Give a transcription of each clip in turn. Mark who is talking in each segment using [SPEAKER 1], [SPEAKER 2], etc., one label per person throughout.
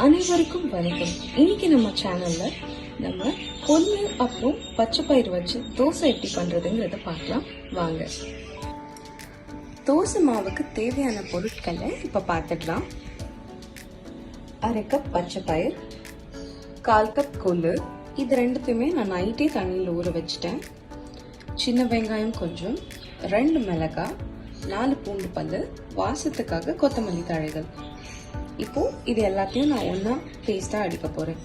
[SPEAKER 1] அனைவருக்கும் வணக்கம். இன்னைக்கு நம்ம சேனல்ல நம்ம கொள்ளு அப்புறம் பச்சை பயிர் வச்சு தோசை எப்படி பண்றதுங்கிறத பார்க்கலாம் வாங்க. தோசை மாவுக்கு தேவையான பொருட்களை இப்ப பார்த்துக்கலாம். 1/2 கப் பச்சை பயிர், 1/4 கப் கொள்ளு, இது ரெண்டுத்தையுமே நான் நைட்டே தண்ணியில் ஊற வச்சுட்டேன். சின்ன வெங்காயம் கொஞ்சம், 2 மிளகாய், 4 பூண்டு பல்லு, வாசத்துக்காக கொத்தமல்லி தழைகள். இப்போ இது எல்லாத்தையும் நான் ஒண்ணா பேஸ்டா அடிக்க போறேன்.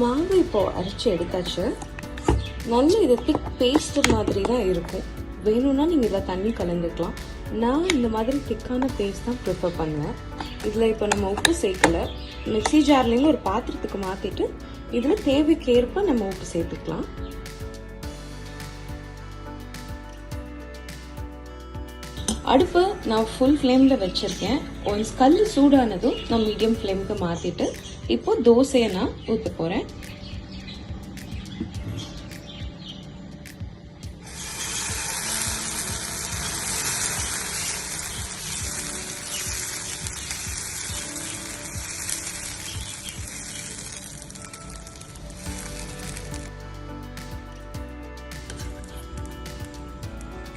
[SPEAKER 1] மாவு இப்போ அரைச்சு எடுத்தாச்சு. நல்ல இது திக் பேஸ்ட் மாதிரி தான் இருக்கும். வேணும்னா நீங்க இதில் தண்ணி கலந்துக்கலாம். நான் இந்த மாதிரி திக்கான பேஸ்ட் தான் ப்ரிஃபர் பண்ணுவேன். இதில் இப்போ நம்ம உப்பு சேர்க்கல. மிக்சி ஜார்லேருந்து ஒரு பாத்திரத்துக்கு மாற்றிட்டு இதில் தேவைக்கேற்ப நம்ம உப்பு சேர்த்துக்கலாம். அடுப்பு நான் ஃபுல் ஃப்ளேமில் வச்சுருக்கேன். ஒன்ஸ் கல் சூடானதும் நான் மீடியம் ஃப்ளேமுக்கு மாற்றிட்டு இப்போ தோசையை நான் ஊற்ற போகிறேன்.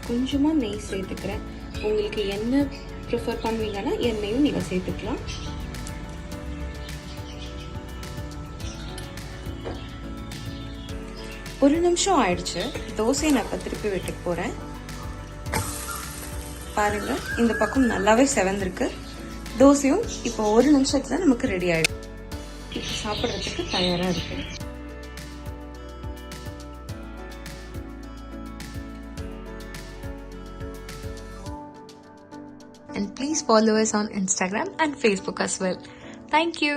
[SPEAKER 1] கொஞ்சமா நெய் சேர்த்துக்கிறேன். உங்களுக்கு என்ன ப்ரிஃபர் பண்ணுவீங்கன்னா எண்ணெயும் நீங்க சேர்த்துக்கலாம். ஒரு நிமிஷம் ஆயிடுச்சு. தோசையை நான் இப்ப திருப்பி விட்டு போறேன். பாருங்க, இந்த பக்கம் நல்லாவே செவந்திருக்கு. தோசையும் இப்போ ஒரு நிமிஷத்துல நமக்கு ரெடி ஆயிடும். இப்போ சாப்பிட்றதுக்கு தயாரா இருக்கு.
[SPEAKER 2] And please follow us on Instagram and Facebook as well. Thank you.